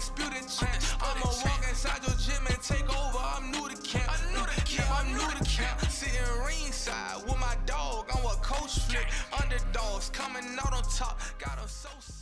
undisputed champ. I'ma walk inside your gym and take over. I'm new to camp. I'm new to camp. Sitting ringside with my dog on what coach flip. Underdogs coming out on top. Got 'em so sick.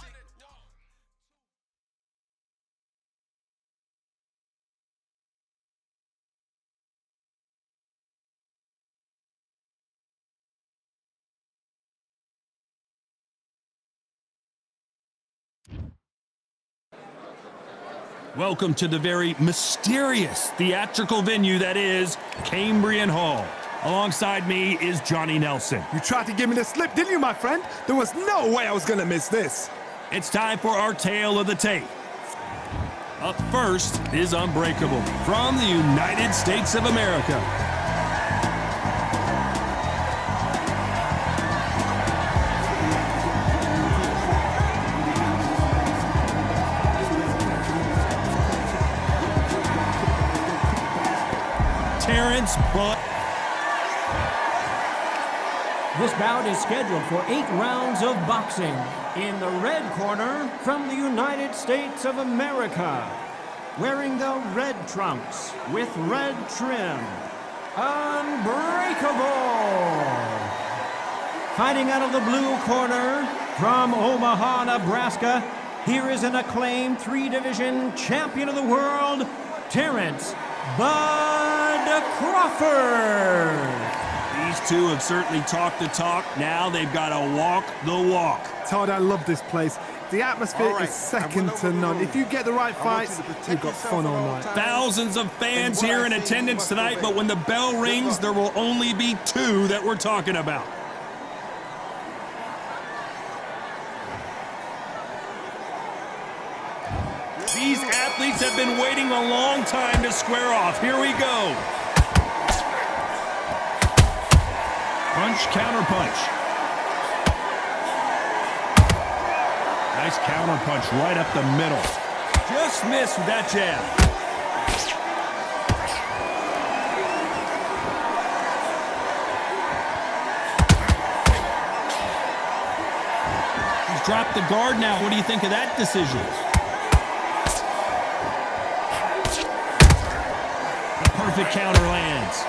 Welcome to the very mysterious theatrical venue that is Cambrian Hall. Alongside me is Johnny Nelson. You tried to give me the slip, didn't you, my friend? There was no way I was gonna miss this. It's time for our tale of the tape. Up first is Unbreakable from the United States of America. Terrence Bud. This bout is scheduled for 8 rounds of boxing. In the red corner, from the United States of America, wearing the red trunks with red trim, Unbreakable. Fighting out of the blue corner, from Omaha, Nebraska, here is an acclaimed 3-division champion of the world, Terrence Bud Crawford. These two have certainly talked the talk. Now they've got to walk the walk. Todd, I love this place. The atmosphere is second to none. If you get the right fights, you've got fun all night. Thousands of fans here in attendance tonight, but when the bell rings, there will only be 2 that we're talking about. These athletes have been waiting a long time to square off. Here we go. Punch, counter punch. Nice counter punch right up the middle. Just missed with that jab. He's dropped the guard now. What do you think of that decision? The perfect counter lands.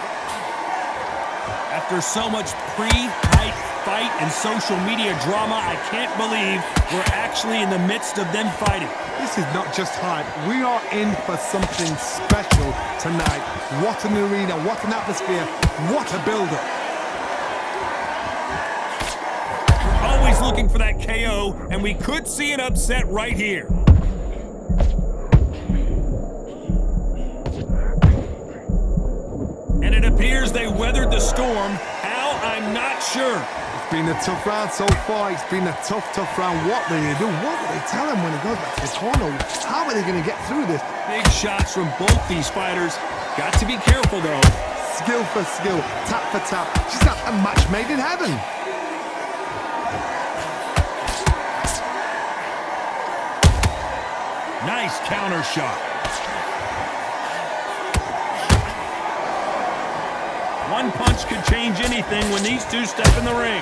After so much pre-hype fight and social media drama, I can't believe we're actually in the midst of them fighting. This is not just hype. We are in for something special tonight. What an arena, what an atmosphere, what a build-up. We're always looking for that KO, and we could see an upset right here. And it appears they weathered the storm. How? I'm not sure. It's been a tough round so far. It's been a tough round. What do they do? What do they tell him when he goes back to the corner? How are they going to get through this? Big shots from both these fighters. Got to be careful, though. Skill for skill, tap for tap. She's got a match made in heaven. Nice counter shot. One punch could change anything when these two step in the ring.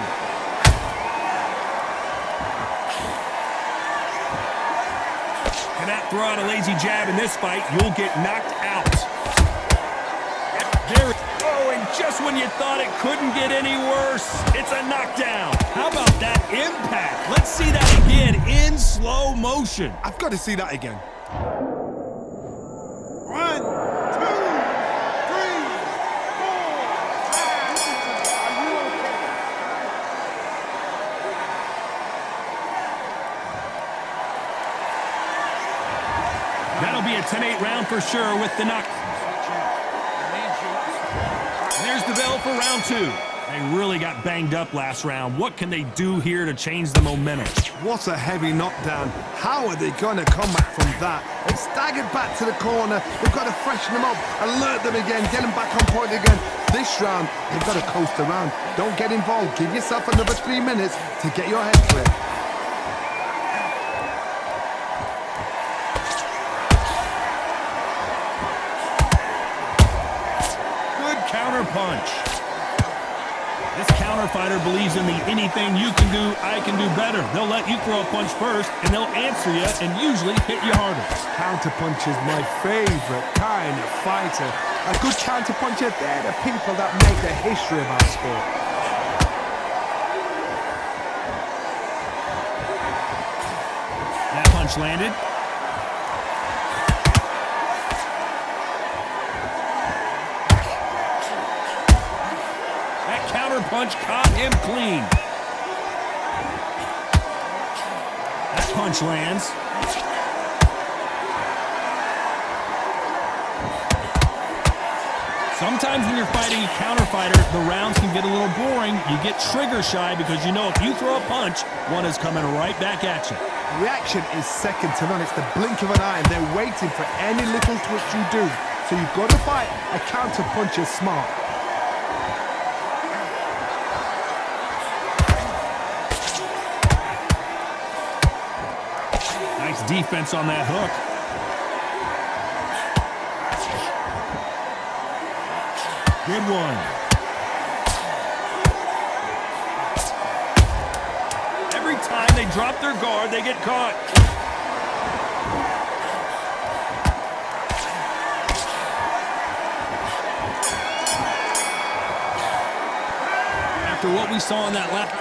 Cannot throw out a lazy jab in this fight. You'll get knocked out. Oh, and just when you thought it couldn't get any worse, it's a knockdown. How about that impact? Let's see that again in slow motion. I've got to see that again. 1, 2, 3, 4. That'll be a 10-8 round for sure with the knock. There's the bell for round 2. They really got banged up last round. What can they do here to change the momentum? What a heavy knockdown. How are they going to come back from that? They've staggered back to the corner. They've got to freshen them up, alert them again, get them back on point again. This round, they've got to coast around. Don't get involved. Give yourself another 3 minutes to get your head clear. Good counter punch. This counter fighter believes in the anything you can do, I can do better. They'll let you throw a punch first, and they'll answer you and usually hit you harder. Counter punch is my favorite kind of fighter. A good counter puncher, they're the people that make the history of our sport. That punch landed. That counter punch caught him clean. That punch lands. Sometimes when you're fighting a counter fighter, the rounds can get a little boring. You get trigger shy because you know if you throw a punch, one is coming right back at you. Reaction is second to none. It's the blink of an eye, and they're waiting for any little twitch you do. So you've got to fight a counter puncher smart. Nice defense on that hook. Good one. Every time they drop their guard, they get caught. After what we saw in that last...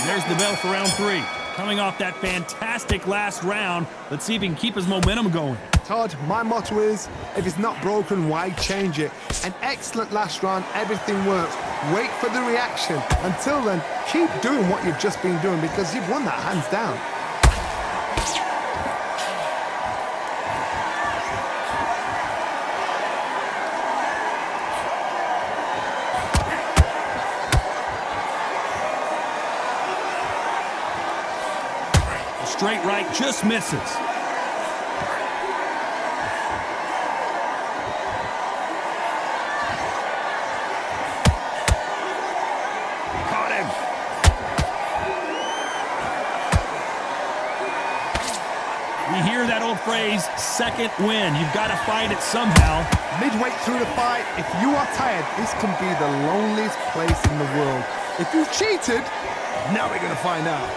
There's the bell for round 3. Coming off that fantastic last round, let's see if he can keep his momentum going. Todd, my motto is, if it's not broken, why change it? An excellent last round, everything works. Wait for the reaction. Until then, keep doing what you've just been doing because you've won that hands down. Straight right just misses. Caught him. We hear that old phrase, second win. You've got to fight it somehow. Midway through the fight, if you are tired, this can be the loneliest place in the world. If you've cheated, now we're going to find out.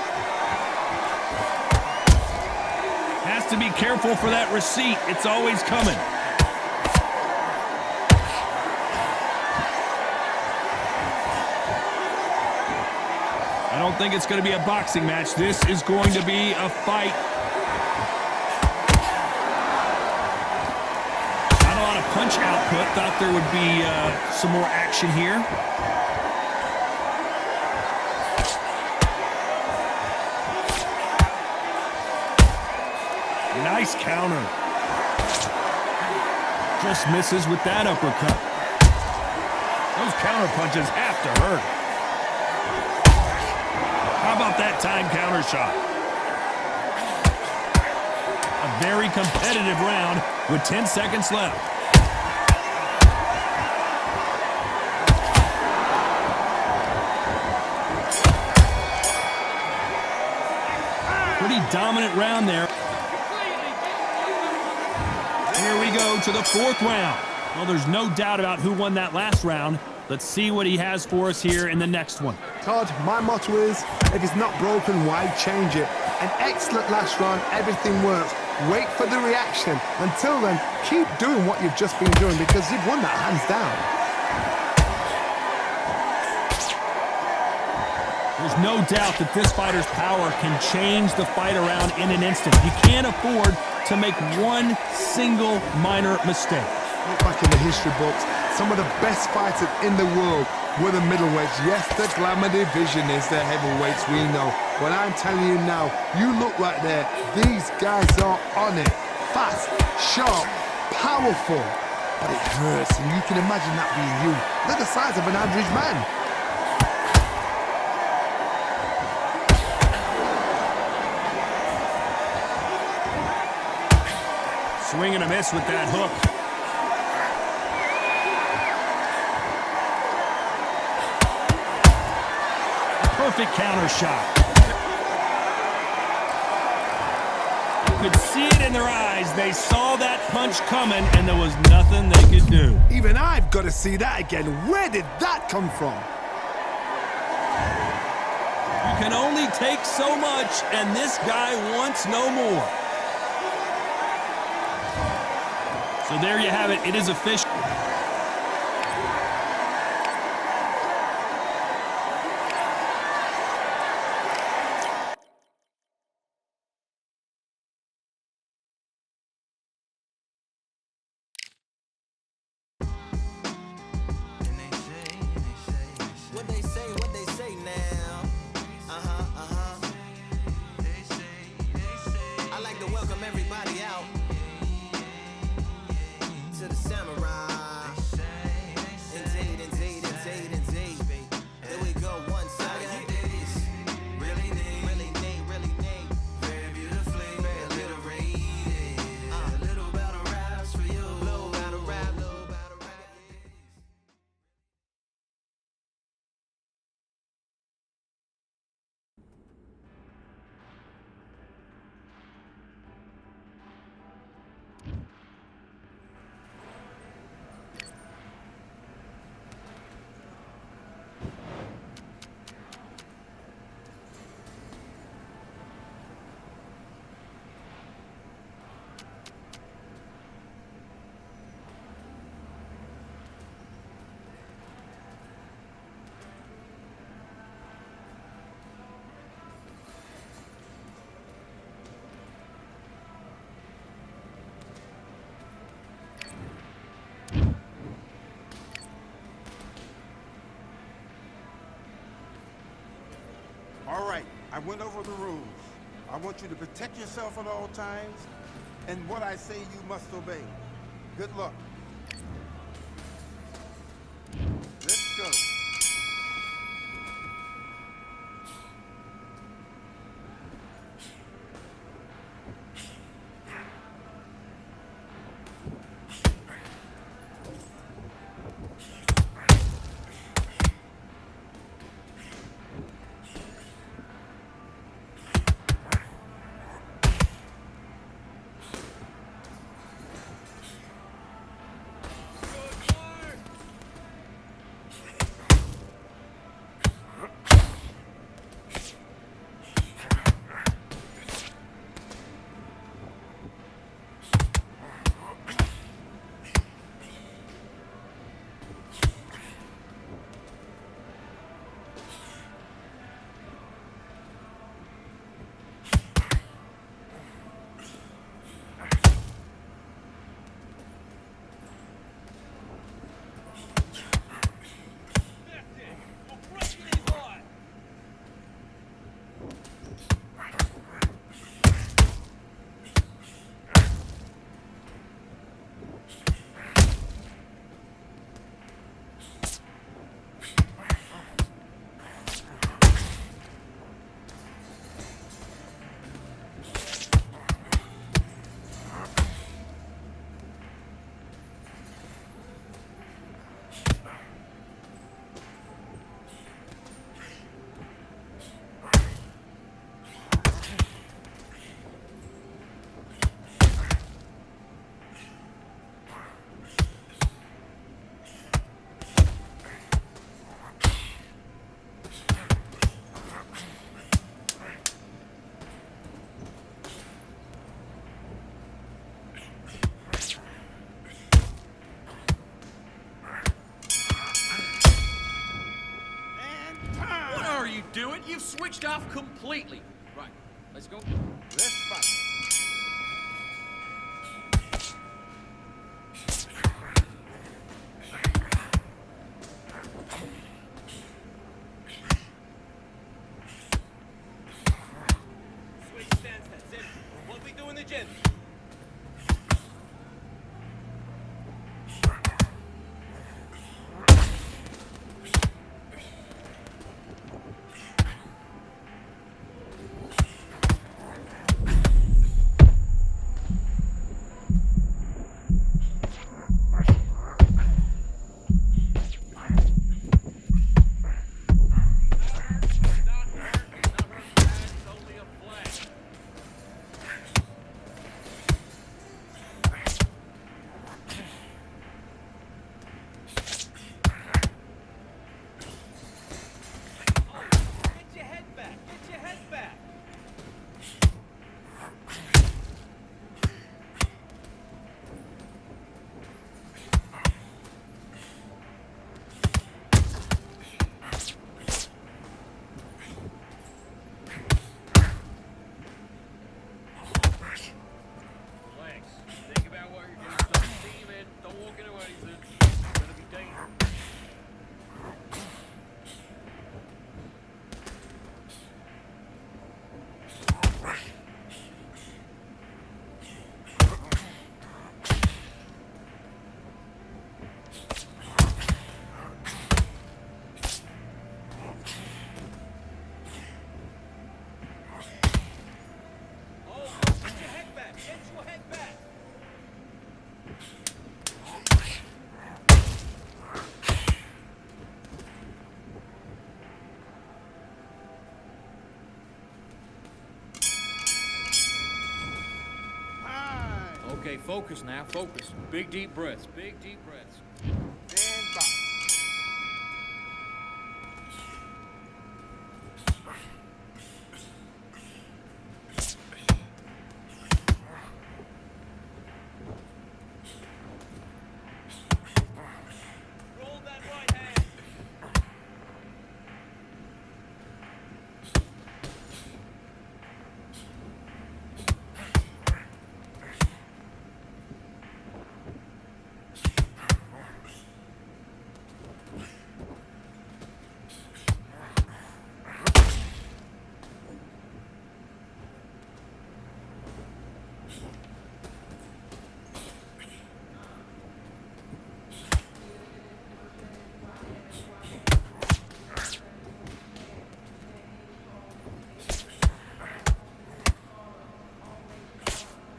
Has to be careful for that receipt. It's always coming. I don't think it's going to be a boxing match. This is going to be a fight. Not a lot of punch output. Thought there would be some more action here. Nice counter. Just misses with that uppercut. Those counter punches have to hurt. How about that time counter shot? A very competitive round with 10 seconds left. Pretty dominant round there. Here we go to the 4th round. Well, there's no doubt about who won that last round. Let's see what he has for us here in the next one. Todd, my motto is, if it's not broken, why change it? An excellent last round, everything works. Wait for the reaction. Until then, keep doing what you've just been doing because you've won that hands down. There's no doubt that this fighter's power can change the fight around in an instant. You can't afford to make one single minor mistake. Look back in the history books, some of the best fighters in the world were the middleweights. Yes, the glamour division is the heavyweights, we know. But I'm telling you now, you look right there, these guys are on it. Fast, sharp, powerful. But it hurts, and you can imagine that being you. They're the size of an average man. Swing and a miss with that hook. Perfect counter shot. could see it in their eyes. They saw that punch coming, and there was nothing they could do. Even I've got to see that again. Where did that come from? You can only take so much, and this guy wants no more. So there you have it. It is official. What they say now. I like to welcome everybody out to the Samurai. Indeed. Here we go, one side. Really neat. Very beautifully, very little rated. Little battle raps for you. Little battle rap. All right, I went over the rules. I want you to protect yourself at all times, and what I say you must obey. Good luck. Let's go. Doing? You've switched off completely. Right, let's go. Let's fight. Switch stance, that's it. What we do in the gym. Okay, focus now, focus. Big deep breaths, big deep breaths. Stand by. Roll that right hand.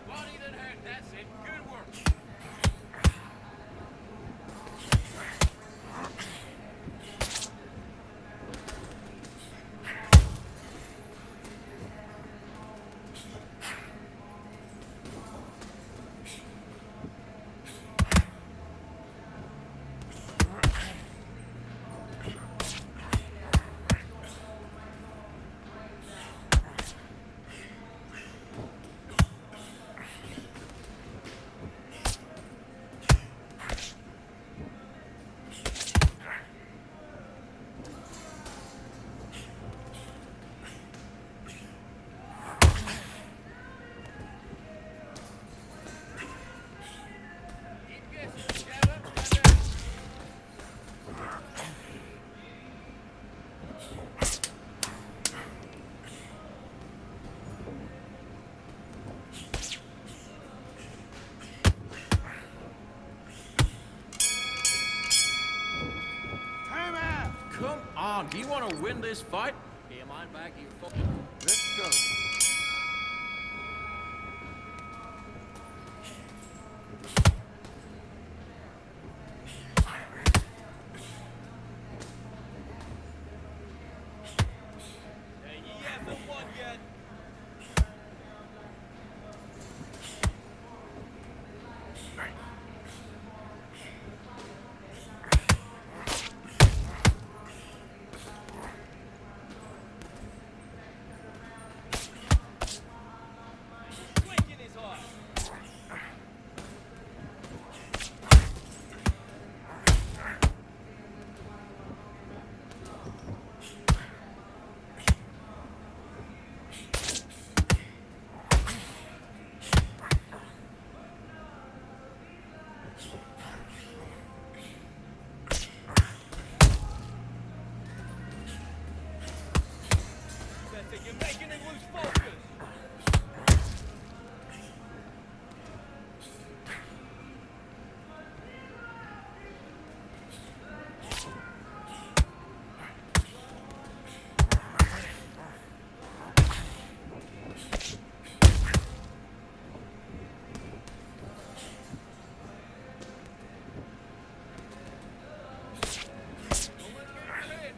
Body then head, that's it. Good work. Keep guessing, Shabba. Stand down. Time out. Come on, do you want to win this fight? Get your mind back, you fucking... Let's go. Hey, he hasn't won yet. Quick in his heart. That's it, you're making him lose focus. Don't let him get in your head.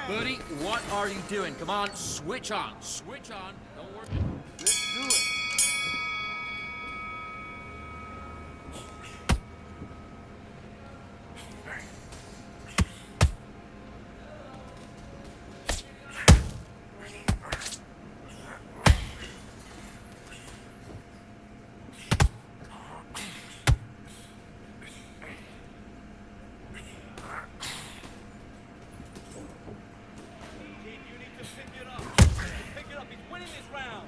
Buddy, what are you doing? Come on, switch on. Switch on. Don't worry. Let's do it. Kid, you need to pick it up. Pick it up. He's winning this round.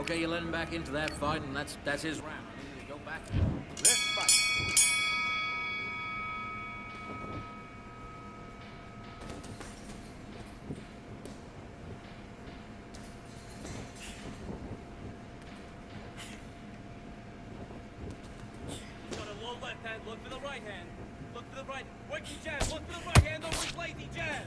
Okay, you let him back into that fight, and that's his round. You go back. Let's fight. He's got a low left hand. Look for the right hand. Look for the right. Work your jab. Look for the right hand over his lazy jab.